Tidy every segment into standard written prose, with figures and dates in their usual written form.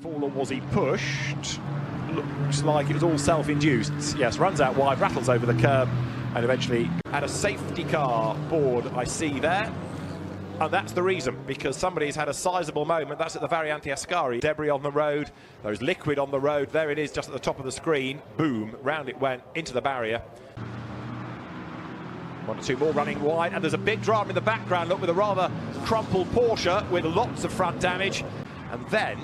Or was he pushed? Looks like it was all self-induced. Yes, runs out wide, rattles over the curb, and eventually had a safety car board I see there. And that's the reason, because somebody's had a sizable moment. That's at the Variante Ascari. Debris on the road, there's liquid on the road. There it is, just at the top of the screen. Boom, round it went, into the barrier. One or two more running wide, and there's a big drama in the background. Look, with a rather crumpled Porsche with lots of front damage. And then,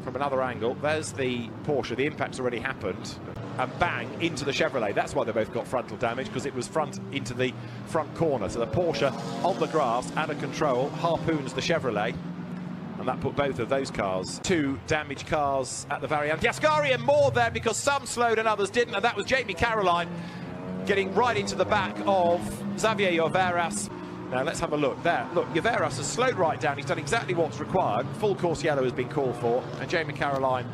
from another angle, there's the Porsche. The impact's already happened. And bang, into the Chevrolet. That's why they both got frontal damage, because it was front into the front corner. So the Porsche on the grass, out of control, harpoons the Chevrolet. And that put both of those cars. Two damaged cars at the Variante Ascari, and more there because some slowed and others didn't. And that was Jamie Caroline getting right into the back of Xavier Lloveras. Now let's have a look there. Look, Lloveras has slowed right down. He's done exactly what's required. Full course yellow has been called for, and Jamie Caroline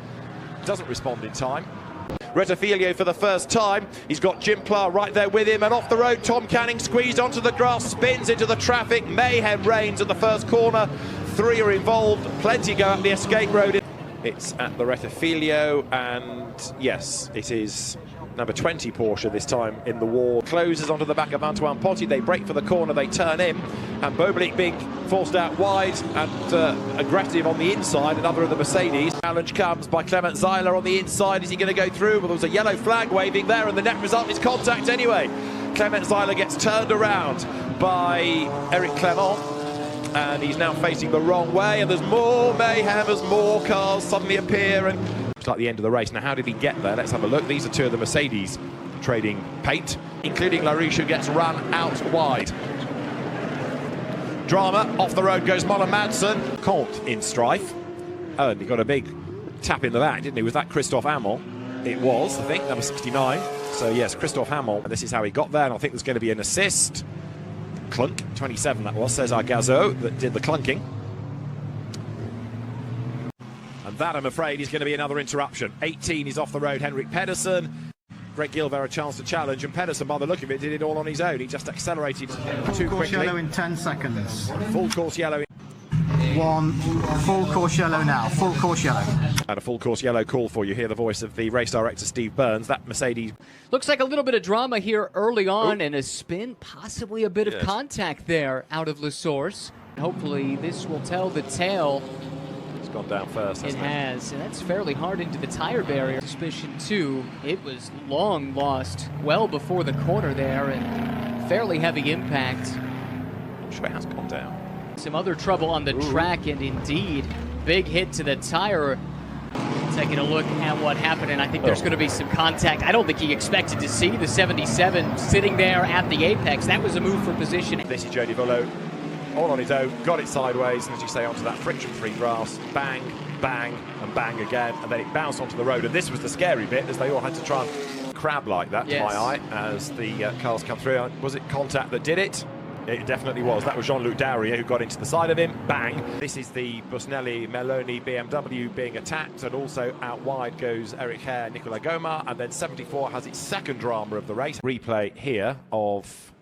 doesn't respond in time. Rettifilio for the first time. He's got Jim Pla right there with him, and off the road, Tom Canning squeezed onto the grass, spins into the traffic. Mayhem reigns at the first corner. Three are involved. Plenty go up the escape road. It's at the Rettifilio, and yes, it is number 20 Porsche this time in the wall. Closes onto the back of Antoine Potti. They break for the corner, they turn in, and Bobelik being forced out wide and aggressive on the inside. Another of the Mercedes. Challenge comes by Clement Zeiler on the inside. Is he going to go through? Well, there was a yellow flag waving there, and the net result is contact anyway. Clement Zeiler gets turned around by Eric Clement, and he's now facing the wrong way, and there's more mayhem as more cars suddenly appear, and it's like the end of the race. Now, how did he get there? Let's have a look. These are two of the Mercedes trading paint, including LaRouche, who gets run out wide. Drama, off the road goes Moller Madsen. Comte in strife. Oh, and he got a big tap in the back, didn't he? Was that Christophe Hamel? It was, I think, number 69. So yes, Christophe Hamel, and this is how he got there, and I think there's going to be an assist. Clunk, 27 that was, Cesar Gazo, that did the clunking. And that, I'm afraid, is going to be another interruption. 18 is off the road, Henrik Pedersen. Greg Gilver a chance to challenge, and Pedersen, by the look of it, did it all on his own. He just accelerated too quickly. Full course yellow in 10 seconds. Full course yellow. One, full course yellow now, full course yellow. And a full course yellow call for you. Hear the voice of the race director, Steve Burns. That Mercedes. Looks like a little bit of drama here early on, and a spin, possibly a bit of contact there out of Le Source. Hopefully this will tell the tale. It's gone down first, hasn't it? It has, and that's fairly hard into the tire barrier. Suspicion 2, it was long lost well before the corner there, and fairly heavy impact. I'm sure it has gone down. Some other trouble on the track, and indeed, big hit to the tire. Taking a look at what happened, and I think there's going to be some contact. I don't think he expected to see the 77 sitting there at the apex. That was a move for position. This is Jody Volo, all on his own, got it sideways, and as you say, onto that friction-free grass. Bang, bang, and bang again, and then it bounced onto the road. And this was the scary bit, as they all had to try and crab like that, to my eye, as the cars come through. Was it contact that did it? It definitely was. That was Jean-Luc Daurier who got into the side of him. Bang. This is the Busnelli Meloni BMW being attacked, and also out wide goes Eric Hare, Nicola Goma, and then 74 has its second drama of the race. Replay here of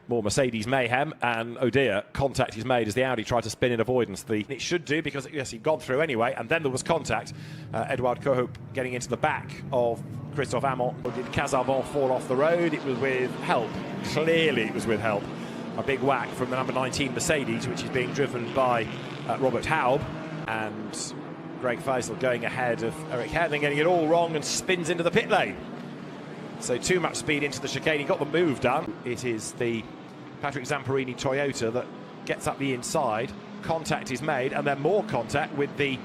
more Mercedes mayhem, and oh dear, contact is made as the Audi tried to spin in avoidance. It should do, because yes, he'd gone through anyway, and then there was contact. Edouard Kohoop getting into the back of Christophe Hamel. Did Casabon fall off the road? It was with help. Clearly it was with help. A big whack from the number 19 Mercedes, which is being driven by Robert Haub, and Greg Feisel going ahead of Eric Hare, then getting it all wrong and spins into the pit lane. So too much speed into the chicane. He got the move done. It is the Patrick Zamparini Toyota that gets up the inside. Contact is made, and then more contact with the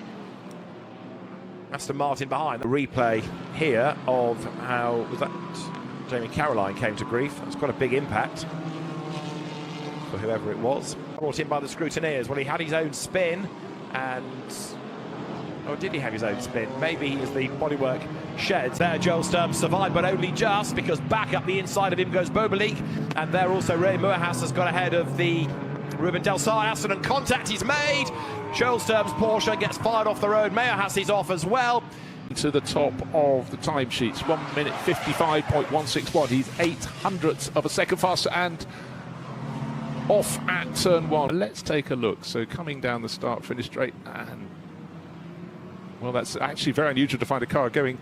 Aston Martin behind. The replay here of how was that Jamie Caroline came to grief. That was quite a big impact for whoever it was. Brought in by the scrutineers. Well, he had his own spin, and or did he have his own spin? Maybe he was the bodywork sheds. There, Joel Sturm survived, but only just, because back up the inside of him goes Bobelik, and there also Ray Muirhas has got ahead of the Ruben Del Sarre, and contact is made. Joel Sturm's Porsche gets fired off the road. Muirhas is off as well. To the top of the timesheets, 1 minute 55.161. He's 0.08 of a second faster and off at turn 1. Let's take a look. So coming down the start finish straight, and Well, that's actually very unusual to find a car going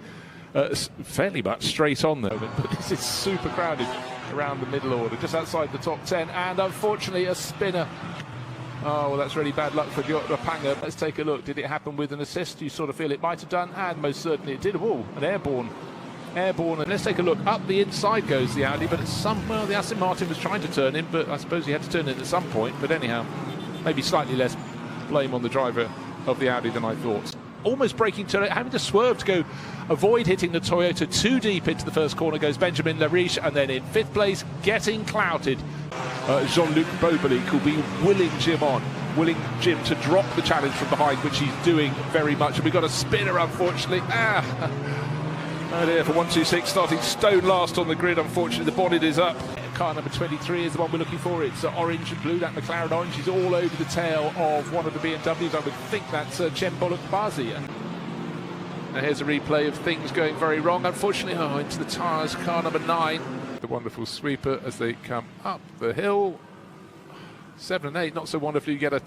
fairly much straight on there. But this is super crowded around the middle order, just outside the top 10, and unfortunately a spinner. Oh, well, that's really bad luck for Rapanga. Let's take a look. Did it happen with an assist? You sort of feel it might have done, and most certainly it did. Oh, an airborne. And let's take a look. Up the inside goes the Audi, but well, the Aston Martin was trying to turn in, but I suppose he had to turn in at some point. But anyhow, maybe slightly less blame on the driver of the Audi than I thought. Almost braking turn, having to swerve to go avoid hitting the Toyota too deep into the first corner goes Benjamin Lariche, and then in 5th place, getting clouted, Jean-Luc Boberly will be willing Jim to drop the challenge from behind, which he's doing very much. And we've got a spinner, unfortunately. Oh dear, for 126, starting stone last on the grid. Unfortunately, the bonnet is up. Car number 23 is the one we're looking for. It's orange and blue. That McLaren orange is all over the tail of one of the BMWs. I would think that's Cem Bolok-Bazi. And here's a replay of things going very wrong. Unfortunately, into the tyres, car number 9. The wonderful sweeper as they come up the hill. 7 and 8, not so wonderful. You get a